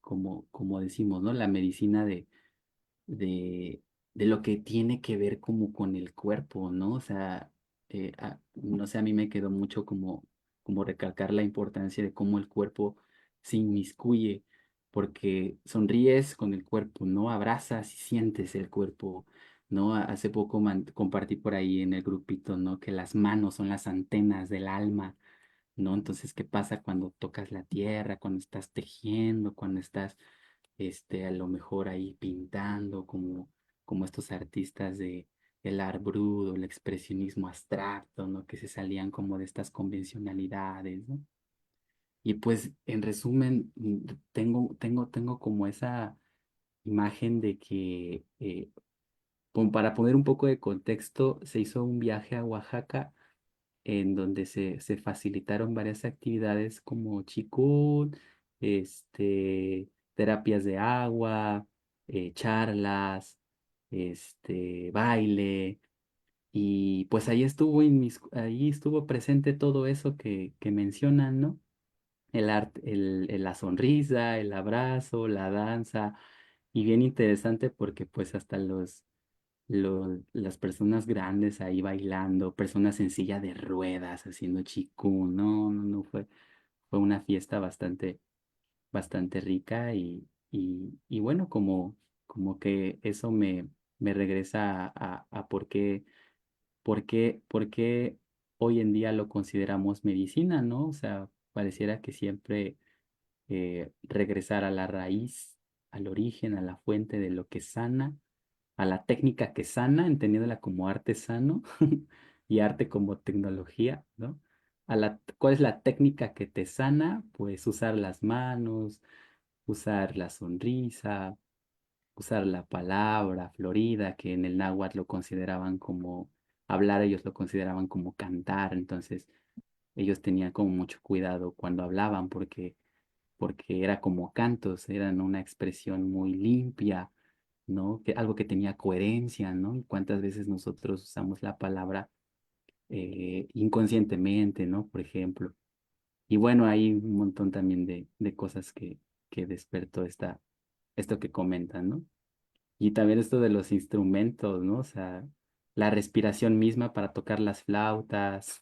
como decimos, ¿no? La medicina de, de lo que tiene que ver como con el cuerpo, ¿no? O sea, no sé, a mí me quedó mucho como recalcar la importancia de cómo el cuerpo se inmiscuye, porque sonríes con el cuerpo, ¿no? Abrazas y sientes el cuerpo, ¿no? Hace poco compartí por ahí en el grupito, ¿no? Que las manos son las antenas del alma, ¿no? Entonces, ¿qué pasa cuando tocas la tierra, cuando estás tejiendo, cuando estás, a lo mejor ahí pintando, como estos artistas de el art brut o el expresionismo abstracto, ¿no? Que se salían como de estas convencionalidades, ¿no? Y pues, en resumen, tengo como esa imagen de que, como para poner un poco de contexto, se hizo un viaje a Oaxaca en donde se facilitaron varias actividades como chikun, terapias de agua, charlas, baile, y pues ahí estuvo presente todo eso que mencionan, ¿no? El arte, la sonrisa, el abrazo, la danza, y bien interesante porque pues hasta las personas grandes ahí bailando, personas en silla de ruedas haciendo chikun, no, no, no, fue una fiesta bastante rica y bueno, como que eso me regresa a por qué hoy en día lo consideramos medicina, ¿no? O sea, pareciera que siempre regresar a la raíz, al origen, a la fuente de lo que sana, a la técnica que sana, entendiéndola como arte sano y arte como tecnología, ¿no? ¿Cuál es la técnica que te sana? Pues usar las manos, usar la sonrisa, usar la palabra florida, que en el náhuatl lo consideraban como hablar, ellos lo consideraban como cantar, entonces ellos tenían como mucho cuidado cuando hablaban porque era como cantos, eran una expresión muy limpia, ¿no? Algo que tenía coherencia, ¿no? Y cuántas veces nosotros usamos la palabra inconscientemente, ¿no? Por ejemplo. Y bueno, hay un montón también de cosas que que despertó esto que comentan, ¿no? Y también esto de los instrumentos, ¿no? O sea, la respiración misma para tocar las flautas,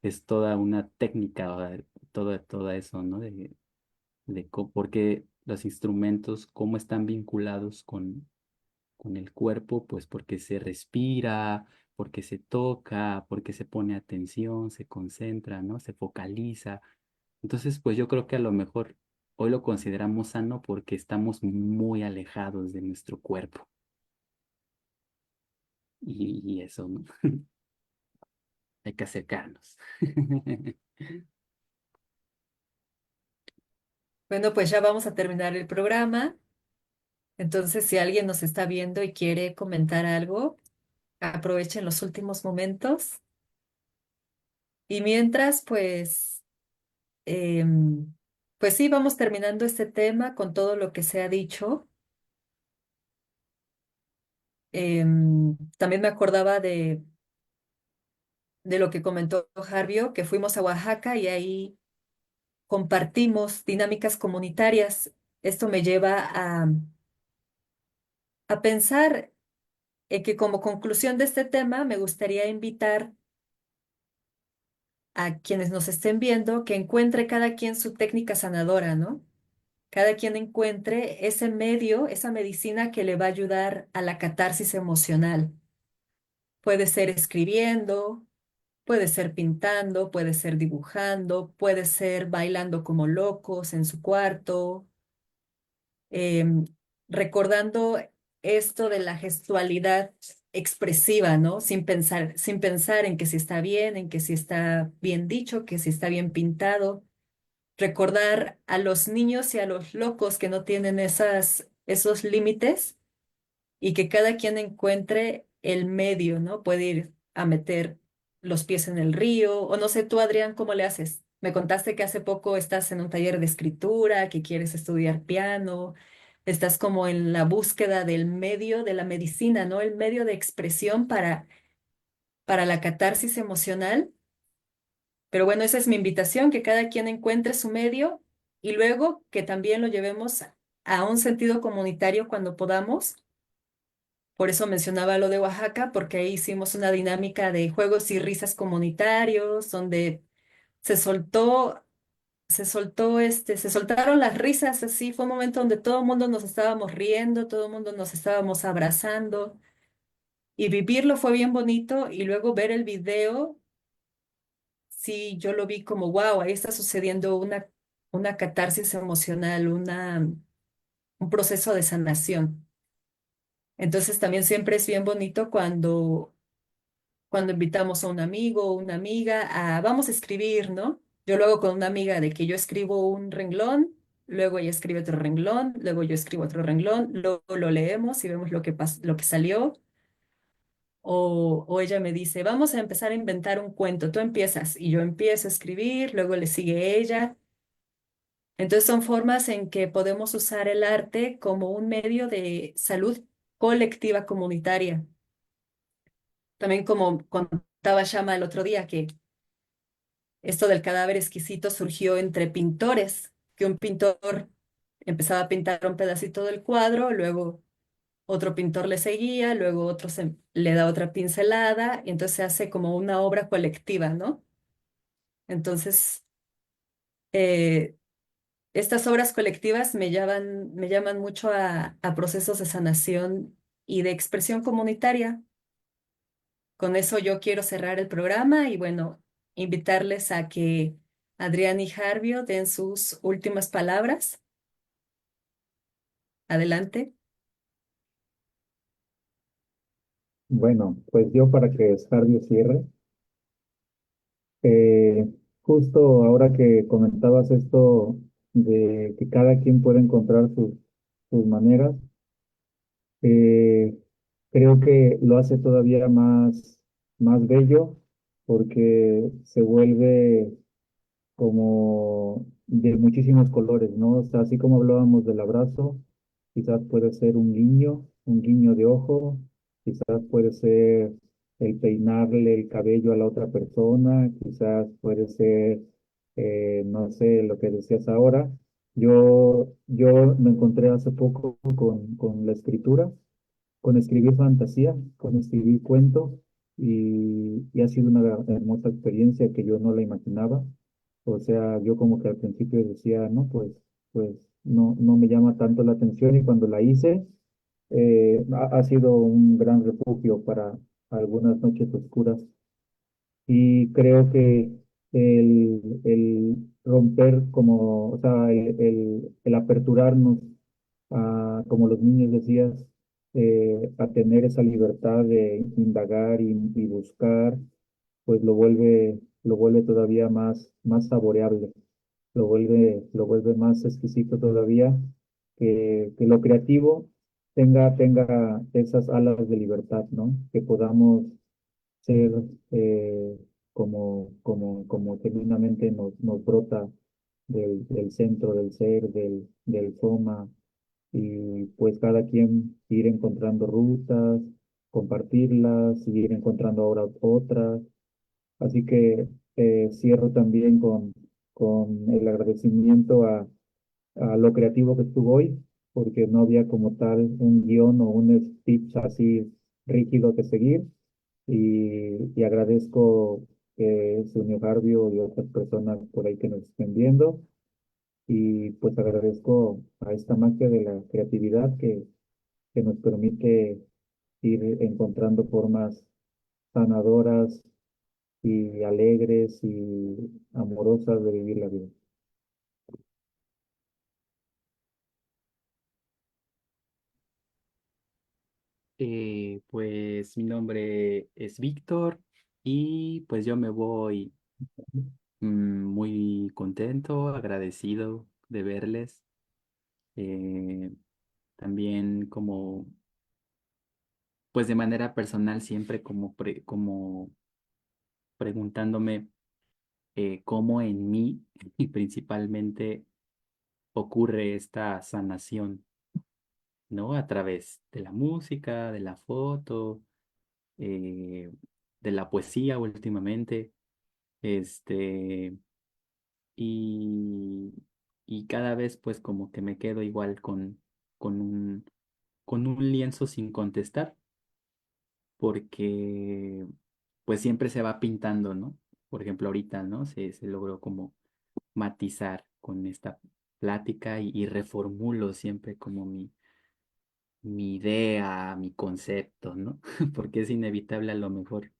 es toda una técnica, o sea, todo eso, ¿no? Porque los instrumentos, cómo están vinculados con el cuerpo, pues porque se respira, porque se toca, porque se pone atención, se concentra, ¿no? Se focaliza. Entonces, pues yo creo que a lo mejor hoy lo consideramos sano porque estamos muy alejados de nuestro cuerpo y eso, ¿no? Hay que acercarnos. Bueno, pues ya vamos a terminar el programa. Entonces, si alguien nos está viendo y quiere comentar algo, aprovechen los últimos momentos. Y mientras, em, pues sí, vamos terminando este tema con todo lo que se ha dicho. También me acordaba de lo que comentó Jarvio, que fuimos a Oaxaca y ahí compartimos dinámicas comunitarias. Esto me lleva a pensar en que como conclusión de este tema me gustaría invitar a quienes nos estén viendo que encuentre cada quien su técnica sanadora, ¿no? Cada quien encuentre ese medio, esa medicina que le va a ayudar a la catarsis emocional. Puede ser escribiendo, puede ser pintando, puede ser dibujando, puede ser bailando como locos en su cuarto, em, recordando esto de la gestualidad expresiva, ¿no? Sin pensar en que si está bien, en que si está bien dicho, que si está bien pintado. Recordar a los niños y a los locos que no tienen esos límites y que cada quien encuentre el medio, ¿no? Puede ir a meter los pies en el río, o no sé tú, Adrián, ¿cómo le haces? Me contaste que hace poco estás en un taller de escritura, que quieres estudiar piano, estás como en la búsqueda del medio de la medicina, ¿no? El medio de expresión para la catarsis emocional. Pero bueno, esa es mi invitación, que cada quien encuentre su medio y luego que también lo llevemos a un sentido comunitario cuando podamos. Por eso mencionaba lo de Oaxaca, porque ahí hicimos una dinámica de juegos y risas comunitarios, donde se soltó, se soltaron las risas, así fue un momento donde todo el mundo nos estábamos riendo, todo el mundo nos estábamos abrazando, y vivirlo fue bien bonito, y luego ver el video, sí, yo lo vi como, wow, ahí está sucediendo una catarsis emocional, un proceso de sanación. Entonces también siempre es bien bonito cuando invitamos a un amigo o una amiga a, vamos a escribir, ¿no? Yo lo hago con una amiga de que yo escribo un renglón, luego ella escribe otro renglón, luego yo escribo otro renglón, luego lo leemos y vemos lo que salió. O ella me dice, vamos a empezar a inventar un cuento, tú empiezas y yo empiezo a escribir, luego le sigue ella. Entonces son formas en que podemos usar el arte como un medio de salud colectiva comunitaria. También como contaba Shama el otro día, que esto del cadáver exquisito surgió entre pintores, que un pintor empezaba a pintar un pedacito del cuadro, luego otro pintor le seguía, luego otro le da otra pincelada, y entonces se hace como una obra colectiva, ¿no? Entonces, eh, estas obras colectivas me llaman mucho a procesos de sanación y de expresión comunitaria. Con eso yo quiero cerrar el programa y bueno, invitarles a que Adrián y Jarvio den sus últimas palabras. Adelante. Bueno, pues yo para que Scardio cierre, eh, justo ahora que comentabas esto de que cada quien puede encontrar sus maneras, eh, creo que lo hace todavía más bello porque se vuelve como de muchísimos colores, ¿no? O sea, así como hablábamos del abrazo, quizás puede ser un guiño de ojo, quizás puede ser el peinarle el cabello a la otra persona, quizás puede ser, no sé, lo que decías ahora, Yo me encontré hace poco con la escritura, con escribir fantasía, con escribir cuentos y ha sido una hermosa experiencia que yo no la imaginaba. O sea, yo como que al principio decía, no, pues no me llama tanto la atención y cuando la hice, ha sido un gran refugio para algunas noches oscuras y creo que el romper como, o sea, el aperturarnos a, como los niños decías, a tener esa libertad de indagar y buscar, pues lo vuelve todavía más saboreable, lo vuelve más exquisito todavía, que lo creativo tenga esas alas de libertad, ¿no? Que podamos ser como genuinamente nos brota del centro del ser, del soma, y pues cada quien ir encontrando rutas, compartirlas, ir encontrando ahora otras. Así que cierro también con el agradecimiento a lo creativo que estuvo hoy, porque no había como tal un guión o un speech así rígido que seguir y agradezco Sunio Garbio y otras personas por ahí que nos estén viendo y pues agradezco a esta magia de la creatividad que nos permite ir encontrando formas sanadoras y alegres y amorosas de vivir la vida. Pues mi nombre es Víctor y pues yo me voy muy contento, agradecido de verles. Eh, También como, pues de manera personal siempre como preguntándome cómo en mí y principalmente ocurre esta sanación, ¿no? A través de la música, de la foto, eh, de la poesía últimamente, este, y, y cada vez pues como que me quedo igual con con un lienzo sin contestar, porque pues siempre se va pintando, ¿no? Por ejemplo, ahorita, ¿no? Se logró como matizar con esta plática y reformulo siempre como mi idea, mi concepto, ¿no? Porque es inevitable a lo mejor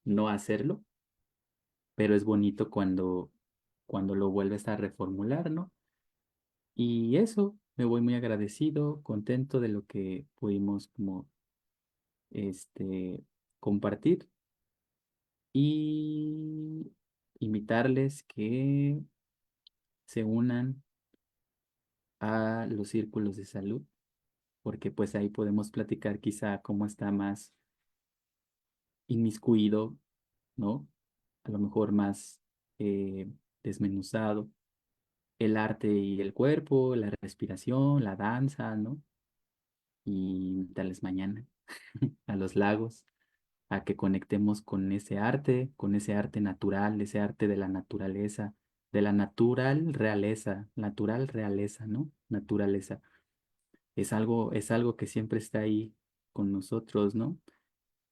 no hacerlo, pero es bonito cuando lo vuelves a reformular, ¿no? Y eso, me voy muy agradecido, contento de lo que pudimos como este compartir y invitarles que se unan a los círculos de salud, porque pues ahí podemos platicar quizá cómo está más inmiscuido, ¿no? A lo mejor más desmenuzado el arte y el cuerpo, la respiración, la danza, ¿no? Y invitarles mañana a los lagos, a que conectemos con ese arte natural, ese arte de la naturaleza, de la natural realeza, ¿no? Naturaleza. Es algo que siempre está ahí con nosotros, ¿no?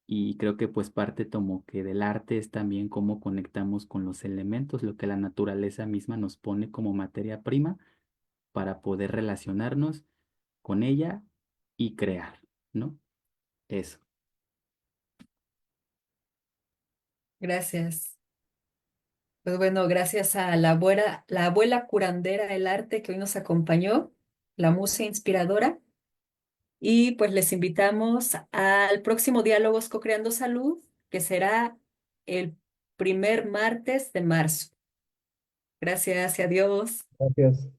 Y creo que pues parte como que del arte es también cómo conectamos con los elementos, lo que la naturaleza misma nos pone como materia prima para poder relacionarnos con ella y crear, ¿no? Eso. Gracias. Pues bueno, gracias a la abuela curandera del arte que hoy nos acompañó, la musa inspiradora. Y pues les invitamos al próximo Diálogos Co-Creando Salud, que será el primer martes de marzo. Gracias y adiós. Gracias.